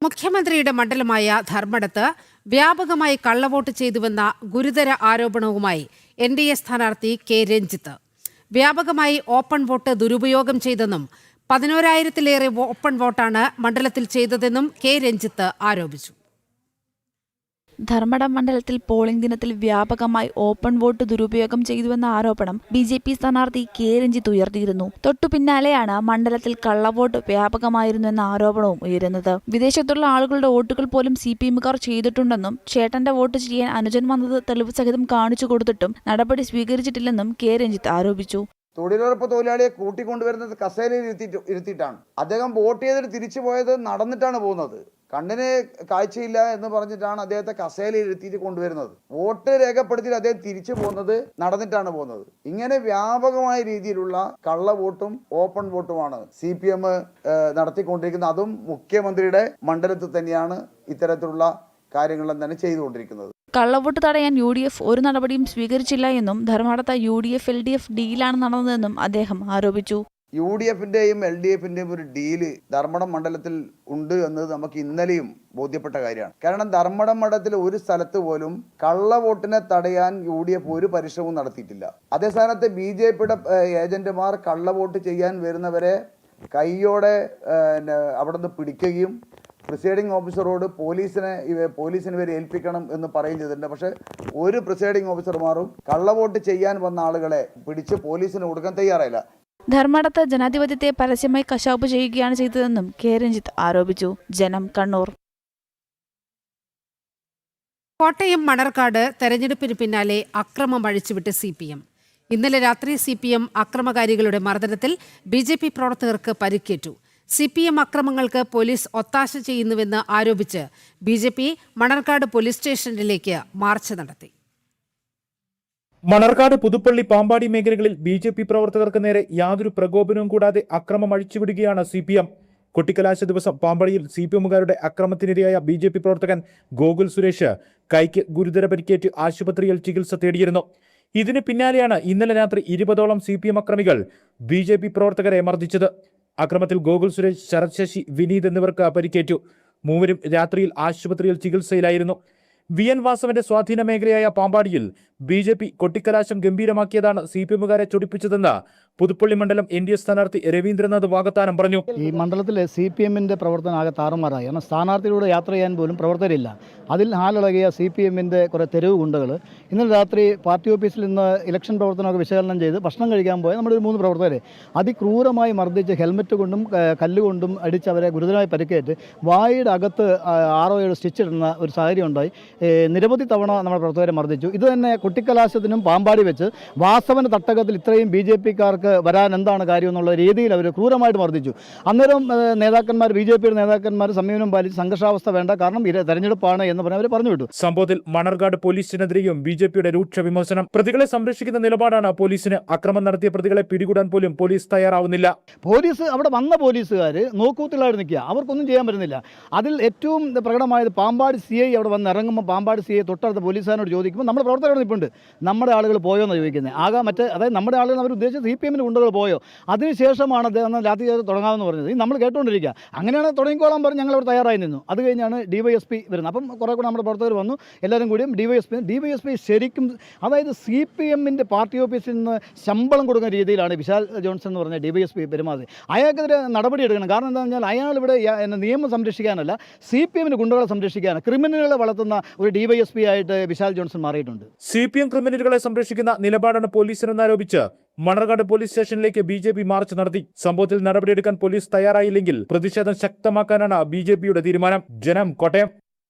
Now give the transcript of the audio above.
മുഖ്യമന്ത്രിയുടെ മണ്ഡലമായ ധർമ്മടത്ത് വ്യാപകമായി കള്ളവോട്ട് ചെയ്തുവെന്ന ഗുരുതര ആരോപണവുമായി NDA സ്ഥാനാർത്ഥി കെ രഞ്ജിത്ത്. വ്യാപകമായി ഓപ്പൺ വോട്ട് ദുരുപയോഗം ചെയ്തെന്നും 11,000-ലേറെ ഓപ്പൺ വോട്ടാണ് മണ്ഡലത്തിൽ ചെയ്തതെന്നും കെ രഞ്ജിത്ത് ആരോപിച്ചു. ധർമ്മടം മണ്ഡലത്തിൽ പോളിംഗ് ദിനത്തിൽ വ്യാപകമായി ഓപ്പൺ വോട്ട് ദുരുപയോഗം ചെയ്തുവെന്ന ആരോപണം BJP സ്ഥാനാർത്ഥി കെ രഞ്ജിത്ത് ഉയർത്തിയിരുന്നു. തൊട്ടു പിന്നാലെയാണ് മണ്ഡലത്തിൽ കള്ളവോട്ട് വ്യാപകമായിരുന്നുവെന്ന ആരോപണവും ഉയരുന്നത്. വിദേശത്തുള്ള ആളുകളുടെ വോട്ടുകൾ പോലും CPM-കാർ ചെയ്തിട്ടുണ്ടെന്നും ചേട്ടന്റെ വോട്ട് ചെയ്യാൻ അനുജൻ വന്നത് തെളിവ് സഹിതം കാണിച്ചു കൊടുത്തിട്ടും നടപടി സ്വീകരിച്ചിട്ടില്ലെന്നും കെ രഞ്ജിത്ത് ആരോപിച്ചു. തൊഴിലുറപ്പ് തൊഴിലാളിയെ കൂട്ടിക്കൊണ്ടുവരുന്നത് കസേരയിൽ ഇരുത്തിയിട്ടാണ്. അദ്ദേഹം വോട്ട് ചെയ്തിട്ട് തിരിച്ചു പോയത് നടന്നിട്ടാണ് പോകുന്നത്. കണ്ണിന് കാഴ്ചയില്ല എന്ന് പറഞ്ഞിട്ടാണ് അദ്ദേഹത്തെ കസേരയിൽ ഇരുത്തിയിട്ട് കൊണ്ടുവരുന്നത്. വോട്ട് രേഖപ്പെടുത്തിയിട്ട് അദ്ദേഹം തിരിച്ചു പോകുന്നത് നടന്നിട്ടാണ് പോകുന്നത്. ഇങ്ങനെ വ്യാപകമായ രീതിയിലുള്ള കള്ള വോട്ടും ഓപ്പൺ വോട്ടുമാണ് CPM നടത്തിക്കൊണ്ടിരിക്കുന്നത്. അതും മുഖ്യമന്ത്രിയുടെ മണ്ഡലത്തിൽ തന്നെയാണ് ഇത്തരത്തിലുള്ള കാര്യങ്ങളെല്ലാം തന്നെ ചെയ്തുകൊണ്ടിരിക്കുന്നത്. കള്ളവോട്ട് തടയാൻ UDF ഒരു നടപടിയും സ്വീകരിച്ചില്ല എന്നും ധർമ്മടത്ത് UDF LDF ഡീലാണ് നടന്നതെന്നും അദ്ദേഹം ആരോപിച്ചു. UDF-ന്റെയും LDF-ന്റെയും ഒരു ഡീല് ധർമ്മടം മണ്ഡലത്തിൽ ഉണ്ട് എന്നത് നമുക്ക് ഇന്നലെയും ബോധ്യപ്പെട്ട കാര്യമാണ്. കാരണം ധർമ്മടം മണ്ഡലത്തിൽ ഒരു സ്ഥലത്ത് പോലും കള്ളവോട്ടിനെ തടയാൻ UDF ഒരു പരിശ്രമവും നടത്തിയിട്ടില്ല. അതേ സ്ഥാനത്ത് BJP-യുടെ ഏജന്റുമാർ കള്ളവോട്ട് ചെയ്യാൻ വരുന്നവരെ കൈയോടെ അവിടെ നിന്ന് പിടിക്കുകയും പ്രിസൈഡിംഗ് ഓഫീസറോട് പോലീസിന് വരെ ഏൽപ്പിക്കണം എന്ന് പറയുകയും ചെയ്തിട്ടുണ്ട്. പക്ഷേ ഒരു പ്രിസൈഡിംഗ് ഓഫീസർമാരും കള്ളവോട്ട് ചെയ്യാൻ വന്ന ആളുകളെ പിടിച്ച് പോലീസിന് കൊടുക്കാൻ തയ്യാറായില്ല. ധർമ്മടത്ത് ജനാധിപത്യത്തെ പരസ്യമായി കശാപ്പ് ചെയ്യുകയാണ് ചെയ്തതെന്നും കെ രഞ്ജിത്ത് ആരോപിച്ചു. ജനം, കണ്ണൂർ. കോട്ടയം മണർക്കാട് തെരഞ്ഞെടുപ്പിന് പിന്നാലെ അക്രമം അഴിച്ചുവിട്ട് CPM. ഇന്നലെ രാത്രി CPM അക്രമകാരികളുടെ മർദ്ദനത്തിൽ BJP പ്രവർത്തകർക്ക് പരിക്കേറ്റു. CPM അക്രമങ്ങൾക്ക് പോലീസ് ഒത്താശ ചെയ്യുന്നുവെന്ന് ആരോപിച്ച് BJP മണർക്കാട് പോലീസ് സ്റ്റേഷനിലേക്ക് മാർച്ച് നടത്തി. മണർക്കാട്, പുതുപ്പള്ളി, പാമ്പാടി മേഖലകളിൽ BJP പ്രവർത്തകർക്ക് നേരെ യാതൊരു പ്രകോപനവും കൂടാതെ അക്രമം അഴിച്ചുവിടുകയാണ് CPM. കൊട്ടിക്കലാശ ദിവസം പാമ്പാടിയിൽ CPM-കാരുടെ അക്രമത്തിനിരയായ BJP പ്രവർത്തകൻ ഗോകുൽ സുരേഷ് കൈക്ക് ഗുരുതര പരിക്കേറ്റ് ആശുപത്രിയിൽ ചികിത്സ തേടിയിരുന്നു. ഇതിന് പിന്നാലെയാണ് ഇന്നലെ രാത്രി 20ഓളം CPM അക്രമികൾ BJP പ്രവർത്തകരെ മർദ്ദിച്ചത്. അക്രമത്തിൽ ഗോകുൽ സുരേഷ്, ശരത് ശശി, വിനീത് എന്നിവർക്ക് പരിക്കേറ്റു. മൂവരും രാത്രിയിൽ ആശുപത്രിയിൽ ചികിത്സയിലായിരുന്നു. VN വാസവന്റെ സ്വാധീന മേഖലയായ പാമ്പാടിയിൽ BJP കൊട്ടിക്കലാശം ഗംഭീരമാക്കിയതാണ് CPM-കാരെ ചൊടിപ്പിച്ചതെന്ന് പുതുപ്പള്ളി മണ്ഡലം NDA സ്ഥാനാർത്ഥി രവീന്ദ്രനാഥ് വാകത്താനം പറഞ്ഞു. ഈ മണ്ഡലത്തിലെ CPM-ന്റെ പ്രവർത്തനം ആകെ താറുമാറായി. കാരണം സ്ഥാനാർത്ഥിയുടെ യാത്ര ചെയ്യാൻ പോലും പ്രവർത്തകരില്ല. അതിൽ ഹാലിളകിയ CPM-ന്റെ കുറേ തെരുവ് ഗുണ്ടകൾ ഇന്നലെ രാത്രി പാർട്ടി ഓഫീസിൽ നിന്ന് ഇലക്ഷൻ പ്രവർത്തനമൊക്കെ വിശകലനം ചെയ്ത് ഭക്ഷണം കഴിക്കാൻ പോയ നമ്മുടെ ഒരു 3 പ്രവർത്തകരെ അതിക്രൂരമായി മർദ്ദിച്ച് ഹെൽമെറ്റ് കൊണ്ടും കല്ലുകൊണ്ടും അടിച്ച് അവരെ ഗുരുതരമായി പരിക്കേറ്റ് വായുടെ അകത്ത് 6-7 സ്റ്റിച്ച് ഇടുന്ന ഒരു സാഹചര്യം ഉണ്ടായി. നിരവധി തവണ നമ്മുടെ പ്രവർത്തകരെ മർദ്ദിച്ചു. ഇത് തന്നെ കുട്ടിക്കലാശത്തിനും പാമ്പാടി വെച്ച് വാസവന്റെ തട്ടകത്തിൽ ഇത്രയും BJP-കാർക്ക് വരാൻ എന്താണ് കാര്യം എന്നുള്ള രീതിയിൽ അവർ ക്രൂരമായിട്ട് മർദ്ദിച്ചു. അന്നേരം BJP-യുടെ നേതാക്കന്മാർ സമീപനം പാലിച്ച് സംഘർഷാവസ്ഥ വേണ്ട, കാരണം തെരഞ്ഞെടുപ്പാണ് എന്ന് പറഞ്ഞ് അവർ പറഞ്ഞു വിട്ടു. സംഭവത്തിൽ മണർകാട് പോലീസിനെതിരെയും BJP-യുടെ രൂക്ഷ വിമർശനം. പ്രതികളെ സംരക്ഷിക്കുന്ന നിലപാടാണ് പോലീസിന്. അക്രമം നടത്തിയ പ്രതികളെ പിടികൂടാൻ പോലും പോലീസ് തയ്യാറാവുന്നില്ല. പോലീസ് അവിടെ വന്ന പോലീസുകാർ നോക്കൂത്തിലായിട്ട് നിൽക്കുക, അവർക്കൊന്നും ചെയ്യാൻ പറ്റുന്നില്ല. അതിൽ ഏറ്റവും പ്രകടമായത് പാമ്പാടി CI അവിടെ വന്ന് ഇറങ്ങുമ്പോൾ പാമ്പാടി CI തൊട്ടടുത്ത പോലീസുകാരോട് ചോദിക്കുമ്പോൾ നമ്മുടെ പ്രവർത്തകരോട് നിൽപ്പുണ്ട്, നമ്മുടെ ആളുകൾ പോയോ എന്ന് ചോദിക്കുന്നത്. അതായത് നമ്മുടെ ആളുകൾ അവർ ഉദ്ദേശിച്ച CPM-ന്റെ ഗുണ്ടകൾ പോയോ. അതിനുശേഷമാണ് അദ്ദേഹം രാത്രി തുടങ്ങാമെന്ന് പറഞ്ഞത്. നമ്മൾ കേട്ടുകൊണ്ടിരിക്കുക. അങ്ങനെയാണ് തുടങ്ങിക്കോളാൻ പറഞ്ഞ് ഞങ്ങൾ അവിടെ തയ്യാറായി നിന്നു. അത് കഴിഞ്ഞാണ് DYSP വരുന്നത്. അപ്പം കുറേ കൂടെ നമ്മുടെ പ്രവർത്തകർ വന്നു. എല്ലാവരും കൂടിയും DYSP ശരിക്കും, അതായത് CPM-ന്റെ പാർട്ടി ഓഫീസിൽ നിന്ന് ശമ്പളം കൊടുക്കുന്ന രീതിയിലാണ് വിശാൽ ജോൺസൺ എന്ന് പറഞ്ഞ DYSP പെരുമാറി. അയാൾക്കെതിരെ നടപടി എടുക്കണം. കാരണം എന്താണെന്ന് പറഞ്ഞാൽ അയാൾ ഇവിടെ നിയമം സംരക്ഷിക്കാനല്ല, CPM-ന്റെ ഗുണ്ടകളെ സംരക്ഷിക്കാനാണ്. ക്രിമിനലുകളെ വളർത്തുന്ന ഒരു DYSP ആയിട്ട് വിശാൽ ജോൺസൺ മാറിയിട്ടുണ്ട്. CPM ക്രിമിനലുകളെ സംരക്ഷിക്കുന്ന നിലപാടാണ് പോലീസിനെന്നാരോപിച്ച് മണർകാട് പോലീസ് സ്റ്റേഷനിലേക്ക് BJP മാർച്ച് നടത്തി. സംഭവത്തിൽ നടപടിയെടുക്കാൻ പോലീസ് തയ്യാറായില്ലെങ്കിൽ പ്രതിഷേധം ശക്തമാക്കാനാണ് BJP-യുടെ തീരുമാനം. ജനം, കോട്ടയം.